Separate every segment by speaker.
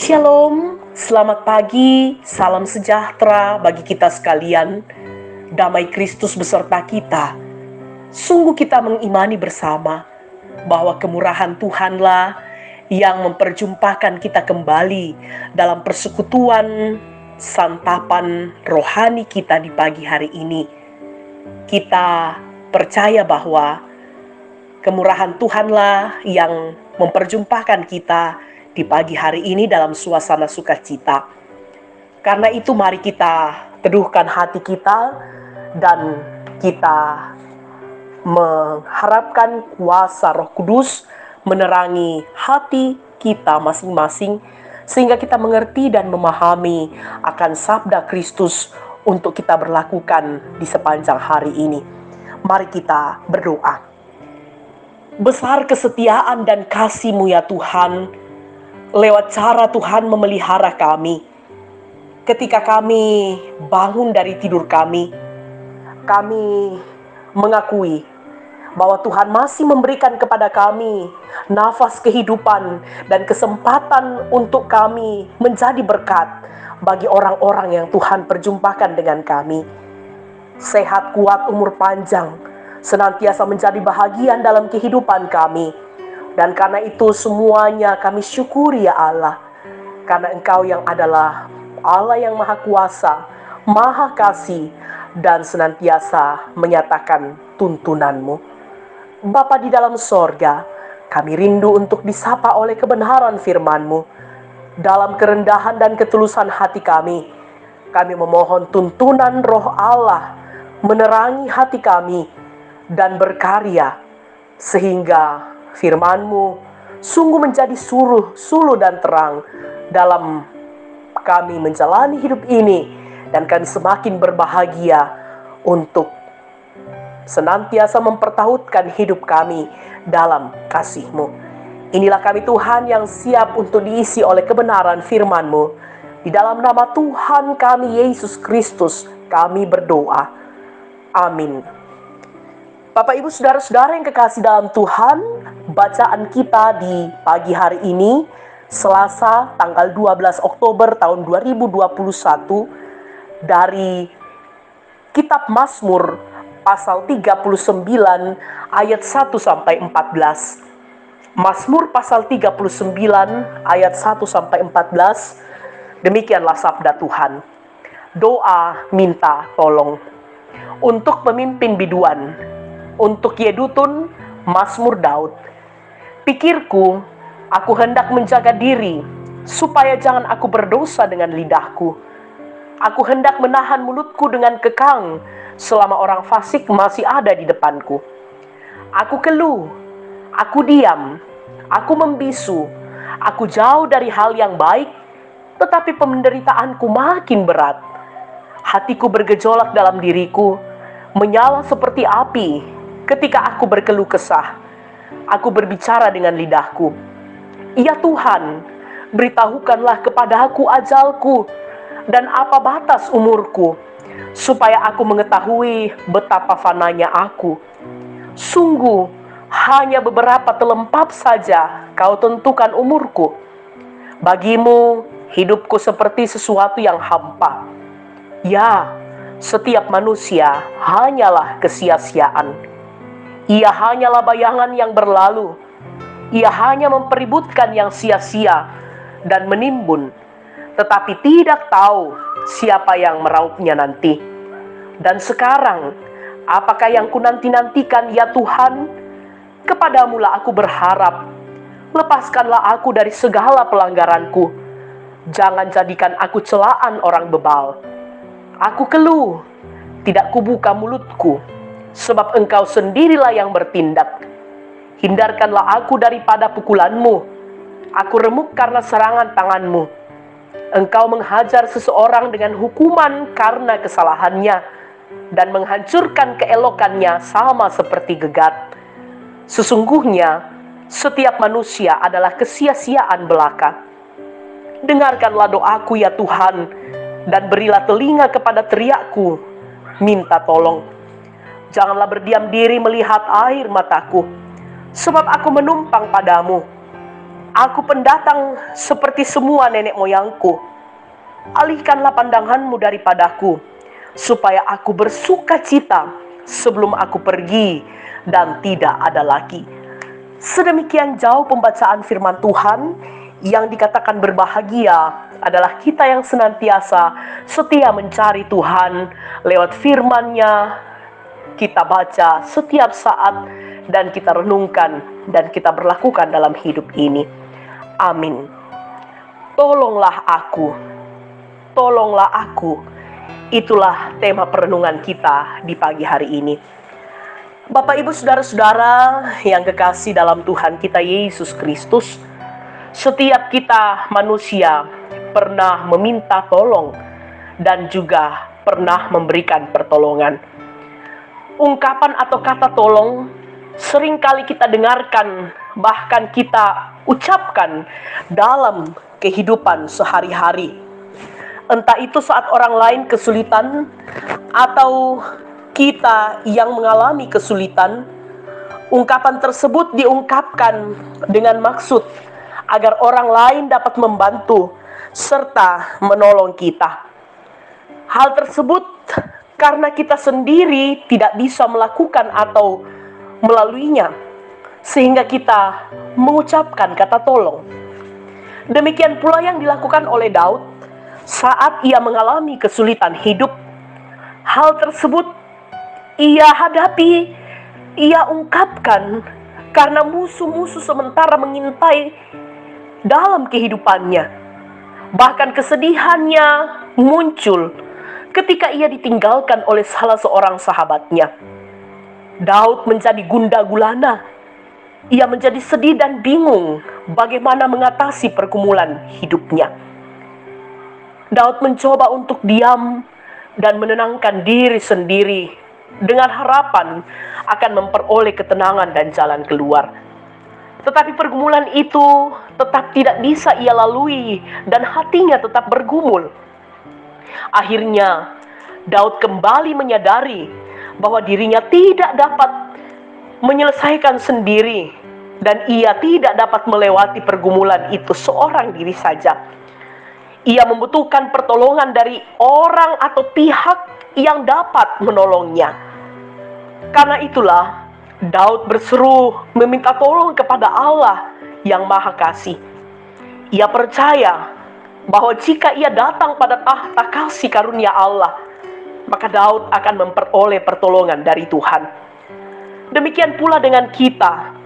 Speaker 1: Shalom, selamat pagi, salam sejahtera bagi kita sekalian. Damai Kristus beserta kita. Sungguh kita mengimani bersama bahwa kemurahan Tuhanlah yang memperjumpakan kita kembali dalam persekutuan santapan rohani kita di pagi hari ini. Kita percaya bahwa kemurahan Tuhanlah yang memperjumpakan kita di pagi hari ini dalam suasana sukacita. Karena itu mari kita teduhkan hati kita dan kita mengharapkan kuasa Roh Kudus menerangi hati kita masing-masing sehingga kita mengerti dan memahami akan sabda Kristus untuk kita berlakukan di sepanjang hari ini. Mari kita berdoa. Besar kesetiaan dan kasih-Mu ya Tuhan, lewat cara Tuhan memelihara kami. Ketika kami bangun dari tidur kami mengakui bahwa Tuhan masih memberikan kepada kami nafas kehidupan dan kesempatan untuk kami menjadi berkat bagi orang-orang yang Tuhan perjumpakan dengan kami. Sehat, kuat, umur panjang, senantiasa menjadi bahagian dalam kehidupan kami. Dan karena itu semuanya kami syukuri ya Allah. Karena Engkau yang adalah Allah yang Maha Kuasa, Maha Kasih, dan senantiasa menyatakan tuntunan-Mu. Bapa di dalam sorga, kami rindu untuk disapa oleh kebenaran firman-Mu. Dalam kerendahan dan ketulusan hati kami memohon tuntunan Roh Allah menerangi hati kami dan berkarya sehingga firman-Mu sungguh menjadi suluh dan terang dalam kami menjalani hidup ini, dan kami semakin berbahagia untuk senantiasa mempertautkan hidup kami dalam kasih-Mu. Inilah kami Tuhan yang siap untuk diisi oleh kebenaran firman-Mu. Di dalam nama Tuhan kami Yesus Kristus kami berdoa. Amin. Bapak, Ibu, Saudara-saudara yang kekasih dalam Tuhan, bacaan kita di pagi hari ini, Selasa tanggal 12 Oktober tahun 2021, dari Kitab Mazmur pasal 39 ayat 1-14. Mazmur pasal 39 ayat 1-14, demikianlah sabda Tuhan. Doa minta tolong. Untuk pemimpin biduan, untuk Yedutun, Mazmur Daud. Pikirku, aku hendak menjaga diri, supaya jangan aku berdosa dengan lidahku. Aku hendak menahan mulutku dengan kekang, selama orang fasik masih ada di depanku. Aku keluh, aku diam, aku membisu, aku jauh dari hal yang baik, tetapi penderitaanku makin berat. Hatiku bergejolak dalam diriku, menyala seperti api. Ketika aku berkeluh kesah, aku berbicara dengan lidahku. Ya Tuhan, beritahukanlah kepada aku ajalku dan apa batas umurku, supaya aku mengetahui betapa fananya aku. Sungguh, hanya beberapa telempap saja Kau tentukan umurku. Bagimu, hidupku seperti sesuatu yang hampa. Ya, setiap manusia hanyalah kesia-siaan. Ia hanyalah bayangan yang berlalu. Ia hanya mempeributkan yang sia-sia dan menimbun, tetapi tidak tahu siapa yang meraupnya nanti. Dan sekarang, apakah yang kunanti-nantikan ya Tuhan? Kepadamu-lah aku berharap. Lepaskanlah aku dari segala pelanggaranku. Jangan jadikan aku celaan orang bebal. Aku keluh, tidak kubuka mulutku, sebab Engkau sendirilah yang bertindak. Hindarkanlah aku daripada pukulan-Mu. Aku remuk karena serangan tangan-Mu. Engkau menghajar seseorang dengan hukuman karena kesalahannya, dan menghancurkan keelokannya sama seperti gegat. Sesungguhnya, setiap manusia adalah kesia-siaan belaka. Dengarkanlah doaku ya Tuhan, dan berilah telinga kepada teriakku, minta tolong. Janganlah berdiam diri melihat air mataku, sebab aku menumpang padamu. Aku pendatang seperti semua nenek moyangku. Alihkanlah pandanganmu daripadaku, supaya aku bersuka cita sebelum aku pergi dan tidak ada lagi. Sedemikian jauh pembacaan firman Tuhan. Yang dikatakan berbahagia adalah kita yang senantiasa setia mencari Tuhan lewat firman-Nya. Kita baca setiap saat dan kita renungkan dan kita berlakukan dalam hidup ini. Amin. Tolonglah aku. Tolonglah aku. Itulah tema perenungan kita di pagi hari ini. Bapak, Ibu, saudara-saudara yang kekasih dalam Tuhan kita Yesus Kristus, setiap kita manusia pernah meminta tolong dan juga pernah memberikan pertolongan. Ungkapan atau kata tolong seringkali kita dengarkan, bahkan kita ucapkan dalam kehidupan sehari-hari. Entah itu saat orang lain kesulitan atau kita yang mengalami kesulitan, ungkapan tersebut diungkapkan dengan maksud agar orang lain dapat membantu serta menolong kita. Hal tersebut karena kita sendiri tidak bisa melakukan atau melaluinya, sehingga kita mengucapkan kata tolong. Demikian pula yang dilakukan oleh Daud saat ia mengalami kesulitan hidup. Hal tersebut ia hadapi, ia ungkapkan karena musuh-musuh sementara mengintai dalam kehidupannya. Bahkan kesedihannya muncul ketika ia ditinggalkan oleh salah seorang sahabatnya. Daud menjadi gundah gulana. Ia menjadi sedih dan bingung bagaimana mengatasi pergumulan hidupnya. Daud mencoba untuk diam dan menenangkan diri sendiri dengan harapan akan memperoleh ketenangan dan jalan keluar. Tetapi pergumulan itu tetap tidak bisa ia lalui dan hatinya tetap bergumul. Akhirnya Daud kembali menyadari bahwa dirinya tidak dapat menyelesaikan sendiri dan ia tidak dapat melewati pergumulan itu seorang diri saja. Ia membutuhkan pertolongan dari orang atau pihak yang dapat menolongnya. Karena itulah Daud berseru meminta tolong kepada Allah yang Maha Kasih. Ia percaya bahwa jika ia datang pada tahta kasih karunia Allah, maka Daud akan memperoleh pertolongan dari Tuhan. Demikian pula dengan kita.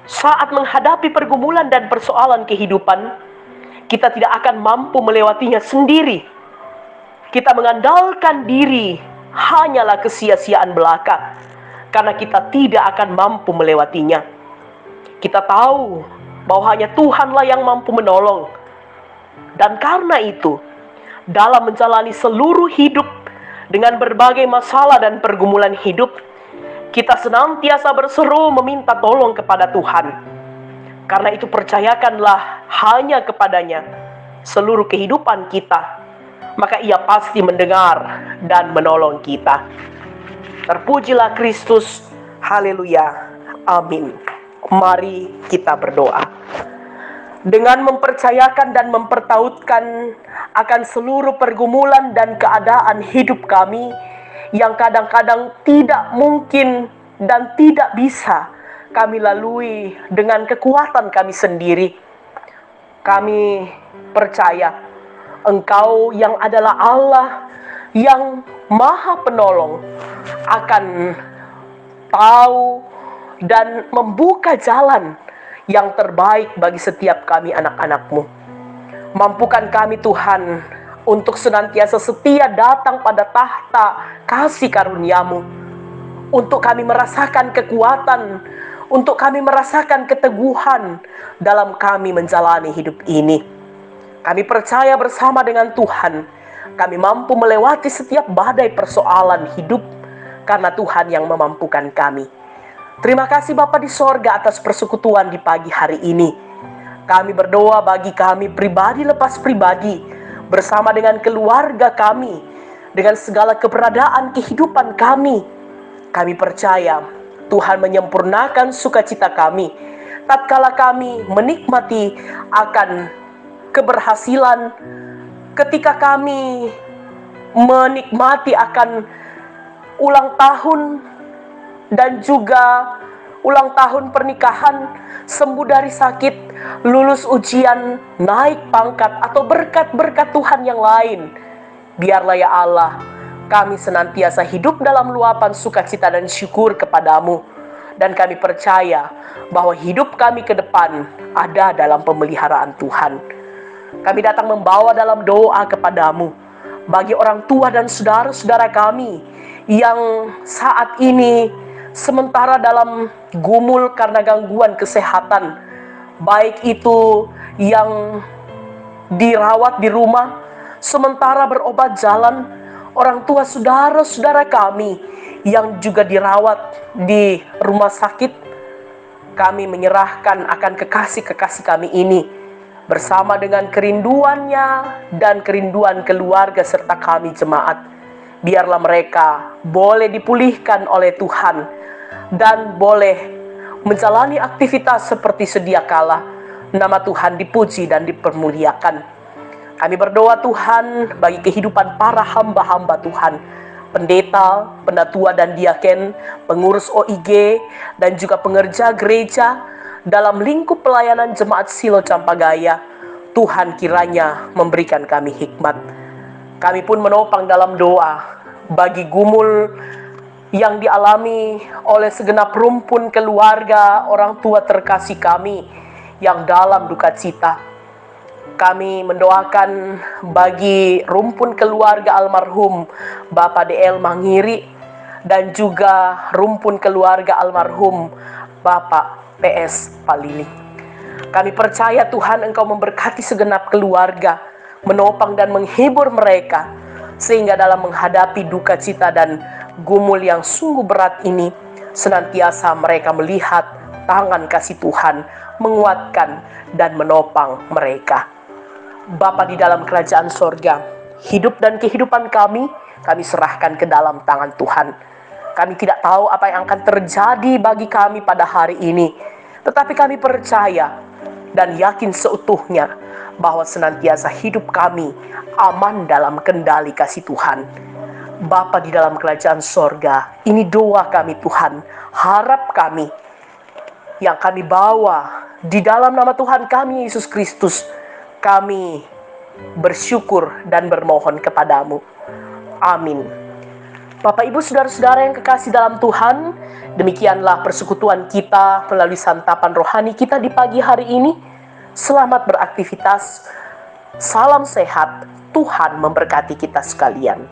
Speaker 1: Saat menghadapi pergumulan dan persoalan kehidupan, kita tidak akan mampu melewatinya sendiri. Kita mengandalkan diri hanyalah kesia-siaan belaka, karena kita tidak akan mampu melewatinya. Kita tahu bahwa hanya Tuhanlah yang mampu menolong. Dan karena itu, dalam menjalani seluruh hidup dengan berbagai masalah dan pergumulan hidup, kita senantiasa berseru meminta tolong kepada Tuhan. Karena itu percayakanlah hanya kepadanya seluruh kehidupan kita, maka Ia pasti mendengar dan menolong kita. Terpujilah Kristus. Haleluya. Amin. Mari kita berdoa. Dengan mempercayakan dan mempertautkan akan seluruh pergumulan dan keadaan hidup kami yang kadang-kadang tidak mungkin dan tidak bisa kami lalui dengan kekuatan kami sendiri. Kami percaya Engkau yang adalah Allah yang Maha Penolong akan tahu dan membuka jalan yang terbaik bagi setiap kami anak-anak-Mu. Mampukan kami Tuhan untuk senantiasa setia datang pada tahta kasih karunia-Mu, untuk kami merasakan kekuatan, untuk kami merasakan keteguhan dalam kami menjalani hidup ini. Kami percaya bersama dengan Tuhan, kami mampu melewati setiap badai persoalan hidup karena Tuhan yang memampukan kami. Terima kasih Bapa di sorga atas persekutuan di pagi hari ini. Kami berdoa bagi kami pribadi lepas pribadi, bersama dengan keluarga kami, dengan segala keberadaan kehidupan kami. Kami percaya Tuhan menyempurnakan sukacita kami, tatkala kami menikmati akan keberhasilan, ketika kami menikmati akan ulang tahun dan juga ulang tahun pernikahan, sembuh dari sakit, lulus ujian, naik pangkat, atau berkat-berkat Tuhan yang lain. Biarlah ya Allah, kami senantiasa hidup dalam luapan sukacita dan syukur kepadamu. Dan kami percaya bahwa hidup kami ke depan ada dalam pemeliharaan Tuhan. Kami datang membawa dalam doa kepadamu bagi orang tua dan saudara-saudara kami yang saat ini sementara dalam gumul karena gangguan kesehatan, baik itu yang dirawat di rumah, sementara berobat jalan, orang tua saudara-saudara kami yang juga dirawat di rumah sakit. Kami menyerahkan akan kekasih-kekasih kami ini bersama dengan kerinduannya dan kerinduan keluarga serta kami jemaat. Biarlah mereka boleh dipulihkan oleh Tuhan dan boleh menjalani aktivitas seperti sedia kala. Nama Tuhan dipuji dan dipermuliakan. Kami berdoa Tuhan bagi kehidupan para hamba-hamba Tuhan, pendeta, pendatua dan diaken, pengurus OIG, dan juga pengerja gereja dalam lingkup pelayanan Jemaat Silo Campagaya. Tuhan kiranya memberikan kami hikmat. Kami pun menopang dalam doa bagi gumul yang dialami oleh segenap rumpun keluarga orang tua terkasih kami yang dalam duka cita. Kami mendoakan bagi rumpun keluarga almarhum Bapak DL Mangiri dan juga rumpun keluarga almarhum Bapak PS Palili. Kami percaya Tuhan Engkau memberkati segenap keluarga, menopang dan menghibur mereka, sehingga dalam menghadapi duka cita dan gumul yang sungguh berat ini, senantiasa mereka melihat tangan kasih Tuhan menguatkan dan menopang mereka. Bapa di dalam kerajaan sorga, hidup dan kehidupan kami serahkan ke dalam tangan Tuhan. Kami tidak tahu apa yang akan terjadi bagi kami pada hari ini, tetapi kami percaya dan yakin seutuhnya bahwa senantiasa hidup kami aman dalam kendali kasih Tuhan. Bapa di dalam kerajaan sorga, ini doa kami Tuhan, harap kami yang kami bawa di dalam nama Tuhan kami Yesus Kristus. Kami bersyukur dan bermohon kepadamu. Amin. Bapak Ibu saudara-saudara yang kekasih dalam Tuhan, demikianlah persekutuan kita melalui santapan rohani kita di pagi hari ini. Selamat beraktivitas. Salam sehat. Tuhan memberkati kita sekalian.